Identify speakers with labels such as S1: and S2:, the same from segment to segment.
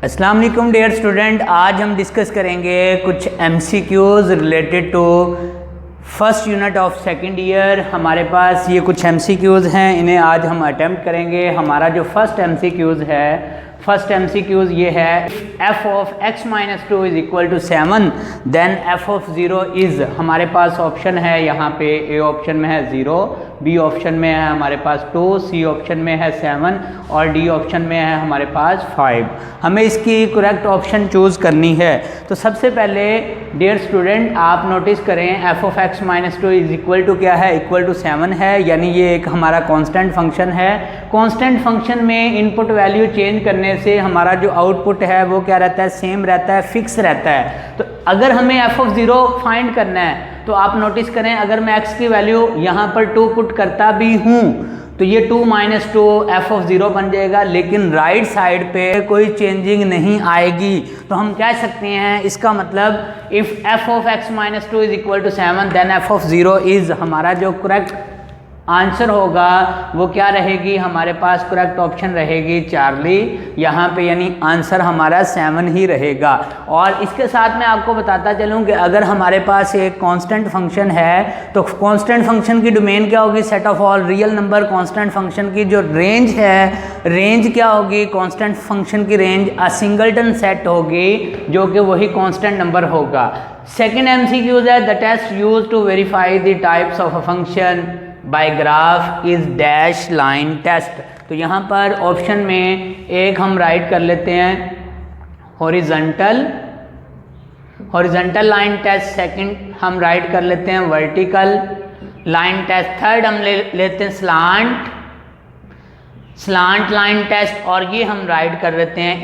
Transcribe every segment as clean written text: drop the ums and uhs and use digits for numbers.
S1: अस्सलाम वालेकुम dear student, आज हम डिस्कस करेंगे कुछ MCQs related to first unit of second year. हमारे पास ये कुछ MCQs हैं, इन्हें आज हम अटेम्प्ट करेंगे। हमारा जो फर्स्ट MCQs ये है, f of x minus 2 is equal to 7 then f of 0 is, हमारे पास ऑप्शन है यहाँ पे, ए ऑप्शन में है 0, बी ऑप्शन में है हमारे पास 2, सी ऑप्शन में है 7 और डी ऑप्शन में है हमारे पास 5। हमें इसकी करेक्ट ऑप्शन चूज़ करनी है। तो सबसे पहले डियर स्टूडेंट आप नोटिस करें, f of x minus 2 is equal to क्या है, इक्वल टू 7 है, यानी ये एक हमारा कांस्टेंट फंक्शन है। कांस्टेंट फंक्शन में इनपुट वैल्यू चेंज करने से हमारा जो आउटपुट है वो क्या रहता है, सेम रहता है, फिक्स रहता है। तो अगर हमें f ऑफ 0 फाइंड करना है तो आप नोटिस करें, अगर मैं x की वैल्यू यहाँ पर 2 पुट करता भी हूँ तो ये 2 माइनस 2 f ऑफ 0 बन जाएगा, लेकिन राइट साइड पे कोई चेंजिंग नहीं आएगी। तो हम कह सकते हैं इसका मतलब if f of x minus 2 is equal to 7 then f of 0 is, हमारा जो करेक्ट आंसर होगा वो क्या रहेगी, हमारे पास करेक्ट ऑप्शन रहेगी चार्ली यहाँ पे, यानी आंसर हमारा 7 ही रहेगा। और इसके साथ मैं आपको बताता चलूँ कि अगर हमारे पास एक कांस्टेंट फंक्शन है तो कांस्टेंट फंक्शन की डोमेन क्या होगी, set of all real number. Constant function की जो रेंज है, रेंज क्या होगी, कांस्टेंट फंक्शन की रेंज अ सिंगलटन सेट होगी जो कि वही कांस्टेंट नंबर होगा। सेकेंड MCQ है, the test use to verify the types of a function by graph is dash line test. तो यहाँ पर ऑप्शन में एक हम राइट कर लेते हैं हॉरिजॉन्टल लाइन टेस्ट, सेकंड हम राइट कर लेते हैं वर्टिकल लाइन टेस्ट, थर्ड हम लेते हैं स्लांट लाइन टेस्ट, और ये हम राइट कर लेते हैं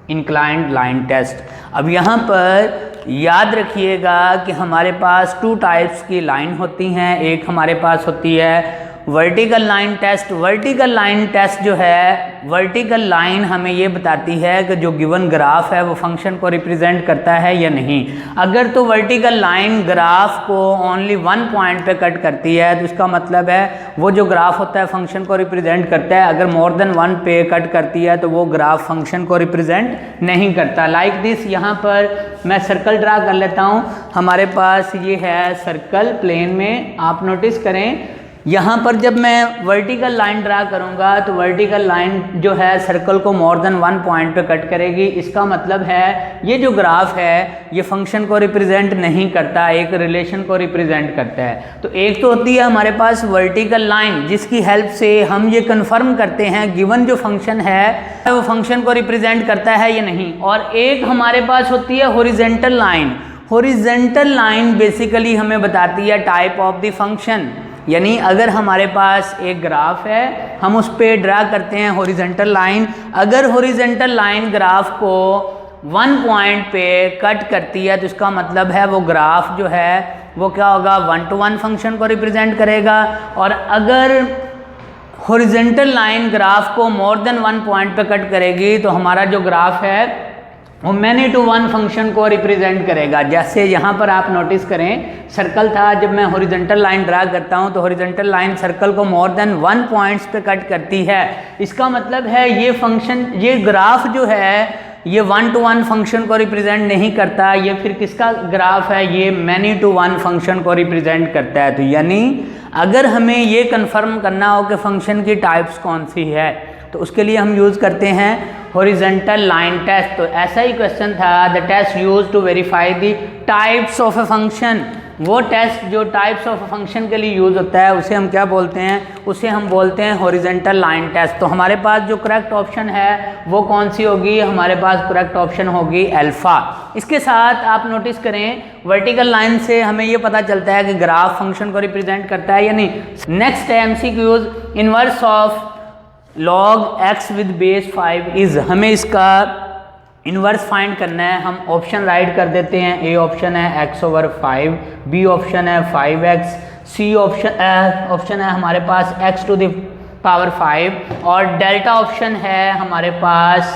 S1: इंक्लाइंड लाइन टेस्ट। अब यहाँ पर याद रखिएगा कि हमारे पास 2 टाइप्स की लाइन होती हैं। एक हमारे पास होती है vertical line test. Vertical line test जो है, वर्टिकल लाइन हमें ये बताती है कि जो गिवन ग्राफ है वो फंक्शन को रिप्रेजेंट करता है या नहीं। अगर तो वर्टिकल लाइन ग्राफ को ओनली 1 पॉइंट पे कट करती है तो इसका मतलब है वो जो ग्राफ होता है फंक्शन को रिप्रेजेंट करता है। अगर मोर देन 1 पे कट करती है तो वो ग्राफ फंक्शन को रिप्रेजेंट नहीं करता। लाइक दिस, यहाँ पर मैं सर्कल ड्रा कर लेता हूँ। हमारे पास ये है सर्कल प्लेन में, आप नोटिस करें यहाँ पर जब मैं वर्टिकल लाइन ड्रा करूँगा तो वर्टिकल लाइन जो है सर्कल को मोर देन 1 पॉइंट पे कट करेगी। इसका मतलब है ये जो ग्राफ है ये फंक्शन को रिप्रेजेंट नहीं करता, एक रिलेशन को रिप्रेजेंट करता है। तो एक तो होती है हमारे पास वर्टिकल लाइन जिसकी हेल्प से हम ये कंफर्म करते हैं गिवन जो फंक्शन है वो फंक्शन को रिप्रेजेंट करता है या नहीं। और एक हमारे पास होती है horizontal line. Horizontal line basically हमें बताती है टाइप ऑफ द फंक्शन, यानी अगर हमारे पास एक ग्राफ है हम उस पे ड्रा करते हैं हॉरिजॉन्टल लाइन। अगर हॉरिजॉन्टल लाइन ग्राफ को 1 पॉइंट पे कट करती है तो इसका मतलब है वो ग्राफ जो है वो क्या होगा, 1-to-1 फंक्शन को रिप्रेजेंट करेगा। और अगर हॉरिजॉन्टल लाइन ग्राफ को मोर देन 1 पॉइंट पे कट करेगी तो हमारा जो ग्राफ है वो मैनी टू 1 फंक्शन को रिप्रेजेंट करेगा। जैसे यहाँ पर आप नोटिस करें, सर्कल था, जब मैं हॉरिजॉन्टल लाइन ड्रा करता हूँ तो हॉरिजॉन्टल लाइन सर्कल को मोर देन 1 पॉइंट्स पे कट करती है। इसका मतलब है ये फंक्शन, ये ग्राफ जो है ये 1-to-1 फंक्शन को रिप्रेजेंट नहीं करता, ये फिर किसका ग्राफ है, ये मैनी टू 1 फंक्शन को रिप्रेजेंट करता है। तो यानी अगर हमें ये कन्फर्म करना हो कि फंक्शन की टाइप्स कौन सी है तो उसके लिए हम यूज़ करते हैं हॉरिजॉन्टल लाइन टेस्ट। तो ऐसा ही क्वेश्चन था, the test use to verify the types of a function. वो टेस्ट जो टाइप्स ऑफ अ फंक्शन के लिए यूज़ होता है उसे हम क्या बोलते हैं, उसे हम बोलते हैं हॉरिजॉन्टल लाइन टेस्ट। तो हमारे पास जो करेक्ट ऑप्शन है वो कौन सी होगी, हमारे पास करेक्ट ऑप्शन होगी अल्फ़ा। इसके साथ आप नोटिस करें वर्टिकल लाइन से हमें ये पता चलता है कि ग्राफ फंक्शन को रिप्रेजेंट करता है या नहीं। Next MCQs, inverse of log x with base 5 is, हमें इसका इन्वर्स फाइंड करना है। हम ऑप्शन राइट कर देते हैं, ए ऑप्शन है x/5, बी ऑप्शन है 5x, सी ऑप्शन है हमारे पास x टू द पावर 5 और डेल्टा ऑप्शन है हमारे पास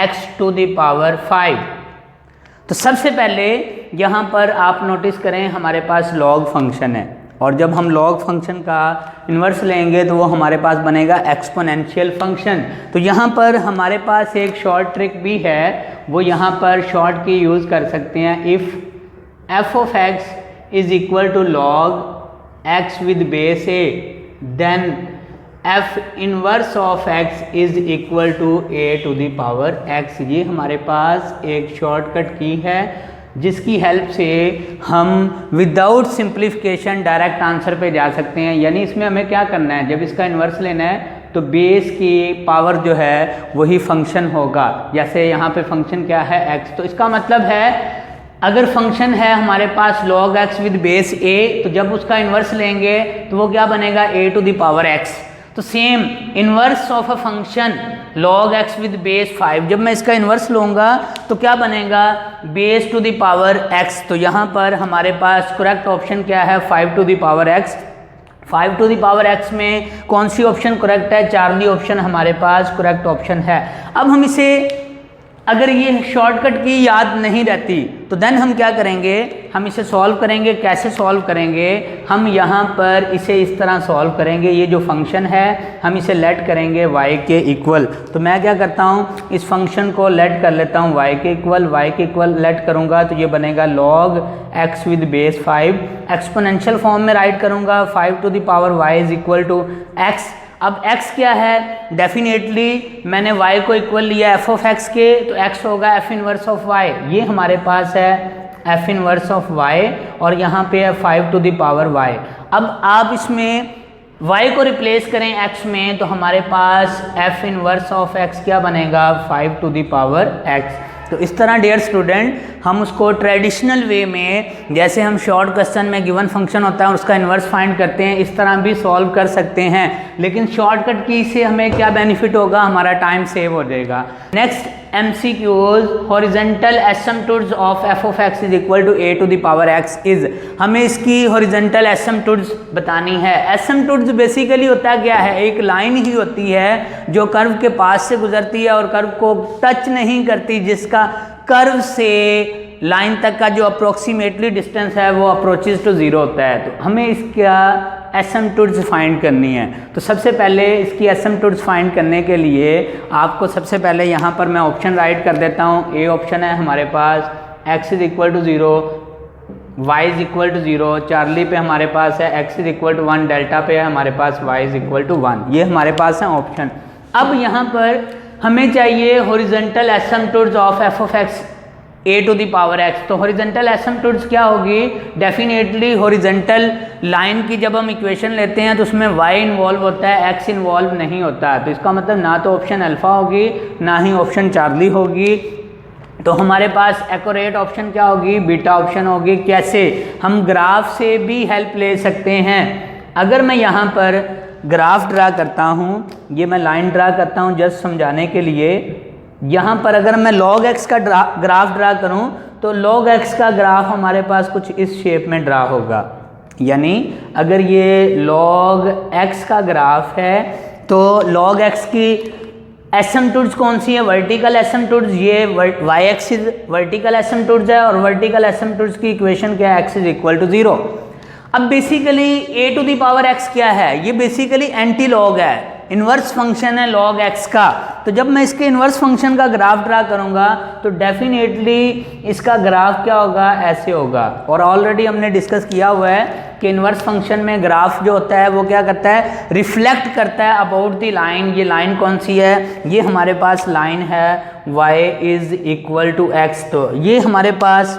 S1: x टू द पावर 5। तो सबसे पहले यहाँ पर आप नोटिस करें हमारे पास log फंक्शन है और जब हम log फंक्शन का इन्वर्स लेंगे तो वो हमारे पास बनेगा एक्सपोनेंशियल फंक्शन। तो यहाँ पर हमारे पास एक शॉर्ट ट्रिक भी है, वो यहाँ पर शॉर्ट की यूज़ कर सकते हैं। If f of x is equal to log x with base a, then f inverse of x is equal to a to the power x। ये हमारे पास एक शॉर्टकट की है जिसकी हेल्प से हम विदाउट सिंप्लीफिकेशन डायरेक्ट आंसर पे जा सकते हैं। यानी इसमें हमें क्या करना है, जब इसका इन्वर्स लेना है तो बेस की पावर जो है वही फंक्शन होगा। जैसे यहाँ पे फंक्शन क्या है x, तो इसका मतलब है अगर फंक्शन है हमारे पास log x with base a, तो जब उसका इन्वर्स लेंगे तो वो क्या बनेगा a to the power x। तो same inverse of a function log x with base 5, जब मैं इसका इन्वर्स लूँगा तो क्या बनेगा base to the power x। तो यहाँ पर हमारे पास करेक्ट ऑप्शन क्या है 5 to the power x। 5 to the power x में कौन सी ऑप्शन करेक्ट है, चार्ली ऑप्शन हमारे पास करेक्ट ऑप्शन है। अब हम इसे अगर ये शॉर्टकट की याद नहीं रहती तो देन हम क्या करेंगे, हम इसे सॉल्व करेंगे। कैसे सॉल्व करेंगे, हम यहाँ पर इसे इस तरह सॉल्व करेंगे। ये जो फंक्शन है हम इसे लेट करेंगे y के इक्वल। तो मैं क्या करता हूँ, इस फंक्शन को लेट कर लेता हूँ y के इक्वल लेट करूँगा तो ये बनेगा log x with base 5। Exponential form में राइट करूँगा 5 to the power y is equal to x। अब x क्या है, डेफिनेटली मैंने y को इक्वल लिया f ऑफ x के, तो x होगा f इनवर्स ऑफ y। ये हमारे पास है f इनवर्स ऑफ y और यहाँ पे है 5 टू द पावर y। अब आप इसमें y को रिप्लेस करें x में तो हमारे पास f इनवर्स ऑफ x क्या बनेगा 5 टू द पावर x। तो इस तरह डियर स्टूडेंट हम उसको ट्रेडिशनल वे में, जैसे हम शॉर्ट क्वेश्चन में गिवन फंक्शन होता है और उसका इन्वर्स फाइंड करते हैं, इस तरह भी सॉल्व कर सकते हैं। लेकिन शॉर्टकट की से हमें क्या बेनिफिट होगा, हमारा टाइम सेव हो जाएगा। Next MCQs, horizontal asymptotes of f of x is equal to a to the power x is. हमें इसकी हॉरिजेंटल एसिम्पटोड्स बतानी है। एसिम्पटोड्स बेसिकली होता क्या है, एक लाइन ही होती है जो कर्व के पास से गुजरती है और कर्व को टच नहीं करती, जिसका कर्व से लाइन तक का जो अप्रोक्सीमेटली डिस्टेंस है वो अप्रोचेज टू जीरो होता है। तो हमें इसका एसिम्पटोड्स फाइंड करनी है। तो सबसे पहले इसकी एसिम्पटोड्स फाइंड करने के लिए आपको सबसे पहले यहाँ पर मैं ऑप्शन राइट कर देता हूँ। ए ऑप्शन है हमारे पास x is equal to 0, y is equal to 0, Charlie पे हमारे पास है x is equal to 1, delta पे है हमारे पास y इज इक्वल टू 1। ये हमारे पास है ऑप्शन। अब यहाँ पर हमें चाहिए horizontal asymptotes of f of x a to the power x। तो हॉरिजॉन्टल एसिम्पटोड्स क्या होगी, डेफिनेटली हॉरिजॉन्टल लाइन की जब हम इक्वेशन लेते हैं तो उसमें y इन्वॉल्व होता है, x इन्वॉल्व नहीं होता। तो इसका मतलब ना तो ऑप्शन अल्फा होगी ना ही ऑप्शन चार्ली होगी। तो हमारे पास एक्यूरेट ऑप्शन क्या होगी, बीटा ऑप्शन होगी। कैसे, हम ग्राफ से भी हेल्प ले सकते हैं। अगर मैं यहाँ पर ग्राफ ड्रा करता हूँ, ये मैं लाइन ड्रा करता हूँ जस्ट समझाने के लिए। यहाँ पर अगर मैं log x का ग्राफ ड्रा करूँ तो log x का ग्राफ हमारे पास कुछ इस शेप में ड्रा होगा। यानी अगर ये log x का ग्राफ है तो log x की एसिम्पटोड्स कौन सी है, वर्टिकल एसिम्पटोड्स। ये y एक्सिस वर्टिकल एसिम्पटोड्स है और वर्टिकल एसिम्पटोड्स की इक्वेशन क्या है, x इज इक्वल टू 0। अब basically a to the power x क्या है, ये बेसिकली एंटी लॉग है, इन्वर्स फंक्शन है log x का। तो जब मैं इसके इन्वर्स फंक्शन का ग्राफ ड्रा करूंगा तो डेफिनेटली इसका ग्राफ क्या होगा, ऐसे होगा। और ऑलरेडी हमने डिस्कस किया हुआ है कि इन्वर्स फंक्शन में ग्राफ जो होता है वो क्या करता है, रिफ्लेक्ट करता है अबाउट द लाइन। ये लाइन कौन सी है, ये हमारे पास लाइन है y is equal to x। तो ये हमारे पास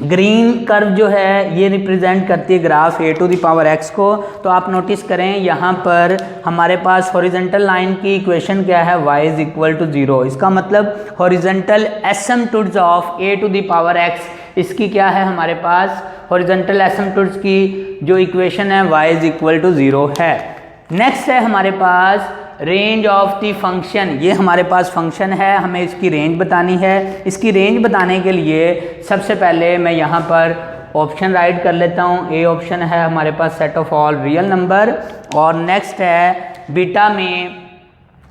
S1: ग्रीन कर्व जो है ये रिप्रेजेंट करती है graph a to the power x को। तो आप नोटिस करें यहाँ पर हमारे पास हॉरिजॉन्टल लाइन की इक्वेशन क्या है, y इज इक्वल टू 0। इसका मतलब horizontal asymptotes of a to the power x, इसकी क्या है हमारे पास, हॉरिजॉन्टल एसिम्पटोड्स की जो इक्वेशन है y इज इक्वल टू 0 है। नेक्स्ट है हमारे पास रेंज ऑफ द फंक्शन। ये हमारे पास फंक्शन है, हमें इसकी रेंज बतानी है। इसकी रेंज बताने के लिए सबसे पहले मैं यहाँ पर ऑप्शन राइट कर लेता हूँ। ए ऑप्शन है हमारे पास set of all real number, और नेक्स्ट है बीटा में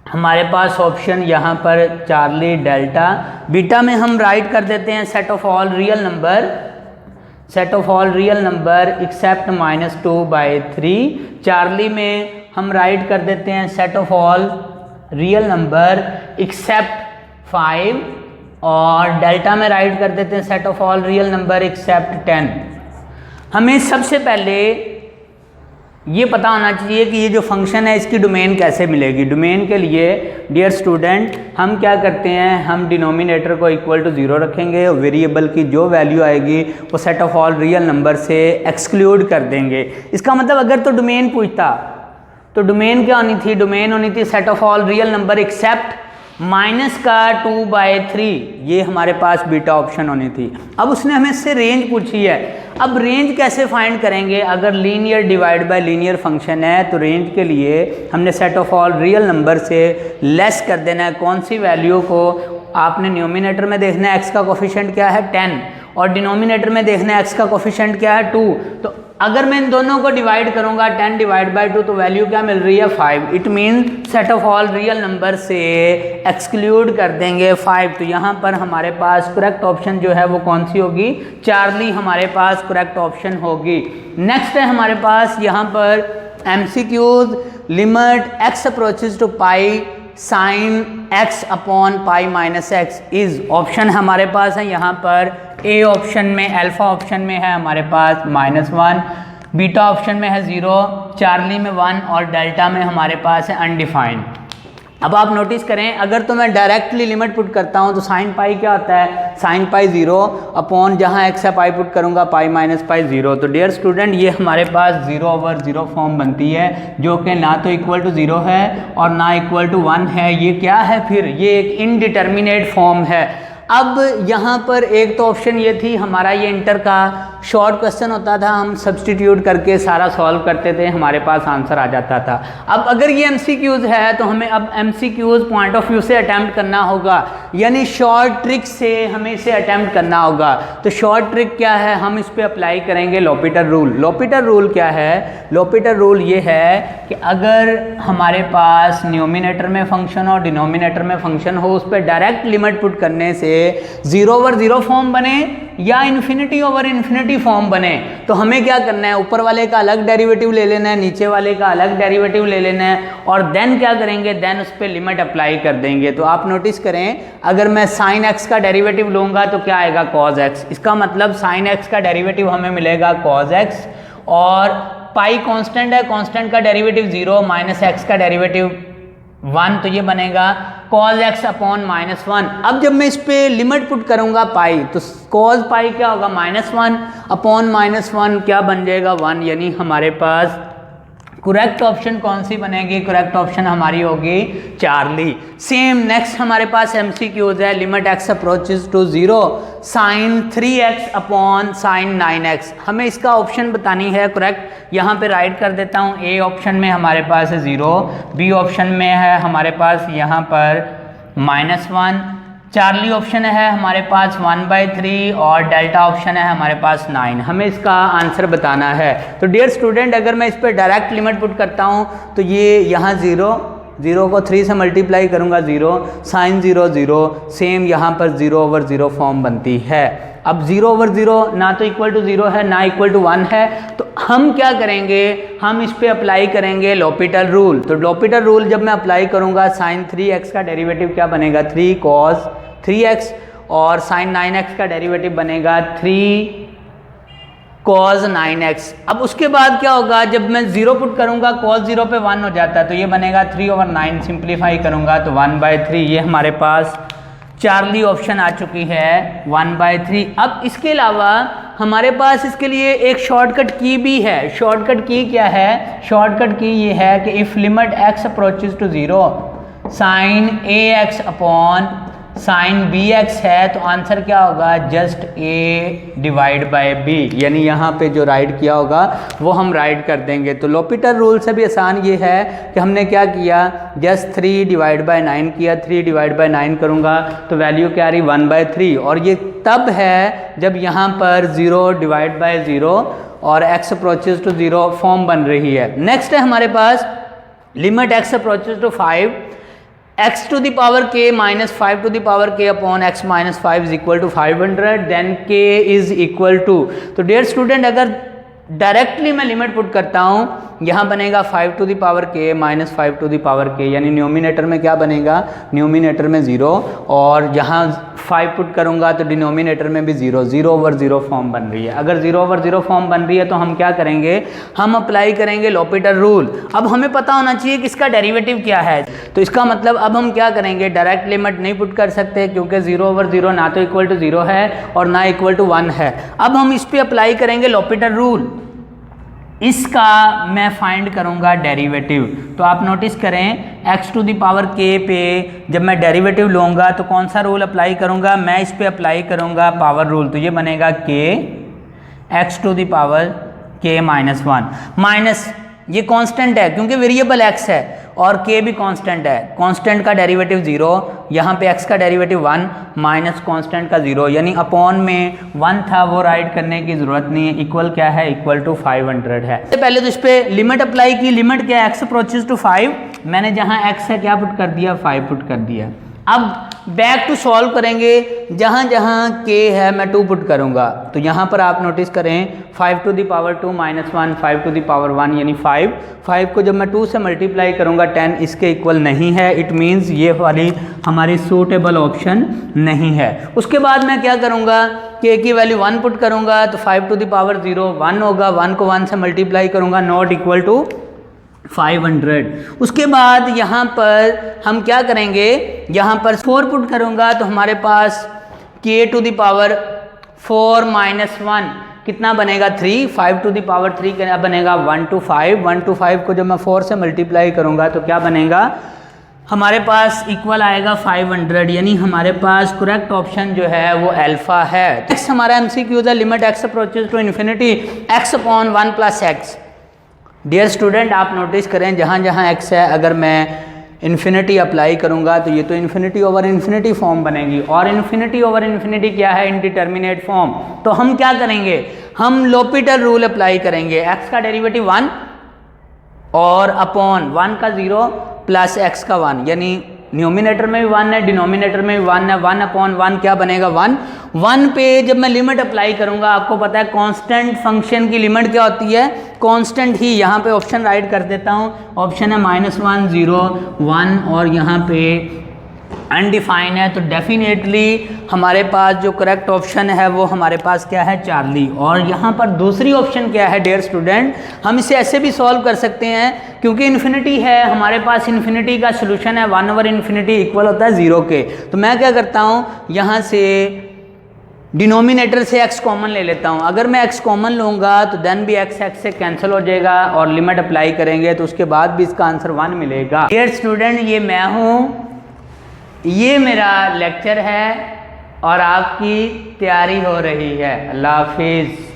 S1: हमारे पास ऑप्शन यहाँ पर चार्ली डेल्टा। बीटा में हम राइट कर देते हैं set of all real number. Set of all real number except -2/3। Charlie में हम राइट कर देते हैं set of all real number except 5 और डेल्टा में राइट कर देते हैं set of all real number except 10। हमें सबसे पहले ये पता होना चाहिए कि ये जो फंक्शन है इसकी डोमेन कैसे मिलेगी। डोमेन के लिए डियर स्टूडेंट हम क्या करते हैं, हम डिनोमिनेटर को इक्वल टू 0 रखेंगे और वेरिएबल की जो वैल्यू आएगी वो set of all real number से एक्सक्लूड कर देंगे। इसका मतलब अगर तो डोमेन पूछता तो डोमेन क्या होनी थी, डोमेन होनी थी set of all real number except -2/3, ये हमारे पास बीटा ऑप्शन होनी थी। अब उसने हमें इससे रेंज पूछी है। अब रेंज कैसे फाइंड करेंगे, अगर linear divide by linear function है तो रेंज के लिए हमने set of all real number से लेस कर देना है। कौन सी वैल्यू को आपने न्यूमिनेटर में देखना है, x का कोफिशिएंट क्या है 10 और डिनोमिनेटर में देखना है x का कोफिशिएंट क्या है 2। तो अगर मैं इन दोनों को डिवाइड करूंगा 10 डिवाइड बाई 2 तो वैल्यू क्या मिल रही है 5। It mean set of all real number से एक्सक्लूड कर देंगे 5। तो यहाँ पर हमारे पास करेक्ट ऑप्शन जो है वो कौन सी होगी, चार्ली हमारे पास करेक्ट ऑप्शन होगी। नेक्स्ट है हमारे पास यहाँ पर MCQs, limit x approaches to pi sine x upon pi minus x is option हमारे पास है यहाँ पर ए ऑप्शन में, अल्फा ऑप्शन में है हमारे पास -1, बीटा ऑप्शन में है 0, चार्ली में 1 और डेल्टा में हमारे पास है अनडिफाइंड। अब आप नोटिस करें अगर तो मैं डायरेक्टली लिमिट पुट करता हूं तो साइन पाई क्या होता है, साइन पाई 0 अपॉन जहां x है पाई पुट करूंगा पाई माइनस पाई 0। तो डियर स्टूडेंट ये हमारे पास 0/0 फॉर्म बनती है जो कि ना तो इक्वल टू 0 है और ना इक्वल टू 1 है। ये क्या है फिर, ये एक इनडिटर्मिनेट फॉर्म है। अब यहाँ पर एक तो ऑप्शन ये थी हमारा, ये इंटर का शॉर्ट क्वेश्चन होता था, हम सब्सटीट्यूट करके सारा सॉल्व करते थे, हमारे पास आंसर आ जाता था। अब अगर ये MCQs है तो हमें अब MCQs पॉइंट ऑफ व्यू से अटैम्प्ट करना होगा, यानी शॉर्ट ट्रिक से हमें इसे अटैम्प्ट करना होगा। तो शॉर्ट ट्रिक क्या है, हम इस पर अप्लाई करेंगे लॉपिटर रूल। लॉपिटर रूल क्या है, लॉपिटर रूल ये है कि अगर हमारे पास न्यूमिनेटर में फंक्शन और डिनोमिनेटर में फंक्शन हो उस पर डायरेक्ट लिमिट पुट करने से 0/0 फॉर्म बने या इन्फिनिटी ओवर इन्फिनिटी फॉर्म बने, तो हमें क्या करना है, ऊपर वाले का अलग डेरिवेटिव ले लेना है, नीचे वाले का अलग डेरिवेटिव ले लेना है और देन क्या करेंगे, देन उस पर लिमिट अप्लाई कर देंगे। तो आप नोटिस करें अगर मैं साइन x का डेरिवेटिव लूंगा तो क्या आएगा cos x, इसका मतलब साइन x का डेरिवेटिव हमें मिलेगा cos x और पाई कांस्टेंट है, कांस्टेंट का डेरिवेटिव 0 माइनस x का डेरिवेटिव 1 तो ये बनेगा cos x अपॉन -1। अब जब मैं इस पे लिमिट पुट करूंगा पाई तो cos पाई क्या होगा -1 अपॉन -1 क्या बन जाएगा 1, यानी हमारे पास करेक्ट ऑप्शन कौन सी बनेगी, करेक्ट ऑप्शन हमारी होगी चार्ली। सेम नेक्स्ट हमारे पास MCQs है, limit x approaches to 0 sine 3x upon sine 9x। हमें इसका ऑप्शन बतानी है करेक्ट, यहाँ पे राइट कर देता हूँ। ए ऑप्शन में हमारे पास है 0, बी ऑप्शन में है हमारे पास यहाँ पर -1, चार्ली ऑप्शन है हमारे पास 1/3 और डेल्टा ऑप्शन है हमारे पास 9। हमें इसका आंसर बताना है। तो डियर स्टूडेंट अगर मैं इस पर डायरेक्ट लिमिट पुट करता हूँ तो ये यहाँ 0 को 3 से मल्टीप्लाई करूँगा 0 साइन 0 0, सेम यहाँ पर 0/0 फॉर्म बनती है। अब 0/0 ना तो इक्वल टू 0 है ना इक्वल टू 1 है, तो हम क्या करेंगे, हम इस पे अप्लाई करेंगे लॉपिटल रूल। तो लॉपिटल रूल जब मैं अप्लाई करूँगा साइन 3x का डेरिवेटिव क्या बनेगा 3 cos 3x और साइन 9x का डेरिवेटिव बनेगा 3 cos 9x। अब उसके बाद क्या होगा, जब मैं 0 पुट करूंगा cos 0 पे 1 हो जाता है तो ये बनेगा 3/9, सिंप्लीफाई करूंगा तो 1/3। ये हमारे पास चार्ली ऑप्शन आ चुकी है 1/3। अब इसके अलावा हमारे पास इसके लिए एक शॉर्टकट की भी है। शॉर्टकट की क्या है, शॉर्टकट की ये है कि if limit x approaches to 0 sine ax upon sine bx है तो आंसर क्या होगा, just a divide by b, यानी यहाँ पे जो राइट किया होगा वो हम राइट कर देंगे। तो लॉपिटल रूल से भी आसान ये है कि हमने क्या किया, जस्ट 3 डिवाइड बाय 9 किया, 3 डिवाइड बाय 9 करूँगा तो वैल्यू क्या आ रही 1/3 और ये तब है जब यहाँ पर 0 डिवाइड बाय 0 और x अप्रोचेज टू 0 फॉर्म बन रही है। नेक्स्ट है हमारे पास limit x approaches to 5 x to the power k minus 5 to the power k upon x minus 5 is equal to 500, then k is equal to, तो dear student अगर directly मैं limit put करता हूँ, यहाँ बनेगा 5 to the power k minus 5 to the power k, यानी numerator में क्या बनेगा, न्यूमिनेटर में 0, और जहाँ 5 पुट करूँगा तो डिनोमिनेटर में भी 0, 0 ओवर 0 फॉर्म बन रही है। अगर 0 ओवर 0 फॉर्म बन रही है तो हम क्या करेंगे, हम अप्लाई करेंगे लॉपिटल रूल। अब हमें पता होना चाहिए कि इसका डेरिवेटिव क्या है, तो इसका मतलब अब हम क्या करेंगे, डायरेक्ट लिमिट नहीं पुट कर सकते क्योंकि 0 ओवर 0 ना तो इक्वल टू 0 है और ना इक्वल टू 1 है। अब हम इस पर अप्लाई करेंगे लॉपिटल रूल, इसका मैं फाइंड करूंगा डेरिवेटिव। तो आप नोटिस करें x to the power k पे जब मैं डेरिवेटिव लूँगा तो कौन सा रूल अप्लाई करूंगा, मैं इस पे अप्लाई करूंगा पावर रूल, तो ये बनेगा k x to the power k minus 1, minus ये कांस्टेंट है क्योंकि वेरिएबल x है और k भी कांस्टेंट है, कांस्टेंट का डेरिवेटिव 0, यहाँ पे x का डेरिवेटिव 1 माइनस कांस्टेंट का 0, यानी अपॉन में 1 था वो राइट करने की ज़रूरत नहीं है, इक्वल क्या है, इक्वल टू 500 है। पहले तो इस पर लिमिट अप्लाई की, लिमिट क्या है, x अप्रोचेस टू 5, मैंने जहाँ x है क्या पुट कर दिया, 5 पुट कर दिया। अब बैक टू सॉल्व करेंगे, जहाँ जहाँ k है मैं 2 पुट करूँगा, तो यहाँ पर आप नोटिस करें 5 to the power 2 minus 1, 5 to the power 1 यानी 5 को जब मैं 2 से मल्टीप्लाई करूँगा 10 इसके इक्वल नहीं है, इट मीन्स ये वाली हमारी सूटेबल ऑप्शन नहीं है। उसके बाद मैं क्या करूँगा, k की वैल्यू 1 पुट करूँगा तो 5 टू द पावर 0 1 होगा, 1 को 1 से मल्टीप्लाई करूँगा, नॉट इक्वल टू 500। उसके बाद यहाँ पर हम क्या करेंगे, यहाँ पर 4 पुट करूँगा तो हमारे पास k to the power 4 minus 1 कितना बनेगा 3, 5 टू द पावर 3 क्या बनेगा 1 टू 5, 1 टू 5 को जब मैं 4 से मल्टीप्लाई करूँगा तो क्या बनेगा, हमारे पास इक्वल आएगा 500, यानी हमारे पास करेक्ट ऑप्शन जो है वो अल्फा है। नेक्स्ट हमारा MCQ है limit x approaches to infinity x upon 1 plus x। Dear student आप नोटिस करें जहाँ जहाँ x है अगर मैं इन्फिनिटी अप्लाई करूँगा तो ये तो इन्फिनिटी ओवर इन्फिनिटी फॉर्म बनेगी, और इन्फिनिटी ओवर इन्फिनिटी क्या है, इनडिटर्मिनेट फॉर्म। तो हम क्या करेंगे, हम लॉपिटल रूल अप्लाई करेंगे, x का डेरिवेटिव 1 और अपॉन 1 का 0 प्लस x का 1, यानी न्यूमिनेटर में भी 1 है, डिनोमिनेटर में भी 1 है, 1 अपॉन 1 क्या बनेगा 1 पे जब मैं लिमिट अप्लाई करूंगा, आपको पता है कांस्टेंट फंक्शन की लिमिट क्या होती है, कांस्टेंट ही। यहाँ पे ऑप्शन राइट कर देता हूँ, ऑप्शन है -1 0 1 और यहाँ पे अनडिफाइन है, तो डेफिनेटली हमारे पास जो करेक्ट ऑप्शन है वो हमारे पास क्या है, चार्ली। और यहाँ पर दूसरी ऑप्शन क्या है डियर स्टूडेंट, हम इसे ऐसे भी सॉल्व कर सकते हैं क्योंकि इन्फिनिटी है हमारे पास, इन्फिनिटी का सोल्यूशन है 1 ओवर इन्फिनिटी इक्वल होता है 0 के। तो मैं क्या करता हूँ, यहाँ से डिनोमिनेटर से x कॉमन ले लेता हूँ, अगर मैं x कॉमन लूँगा तो देन भी x से कैंसिल हो जाएगा और लिमिट अप्लाई करेंगे तो उसके बाद भी इसका आंसर 1 मिलेगा। डियर स्टूडेंट ये मैं हूँ, ये मेरा लेक्चर है और आपकी तैयारी हो रही है। अल्लाह हाफिज़।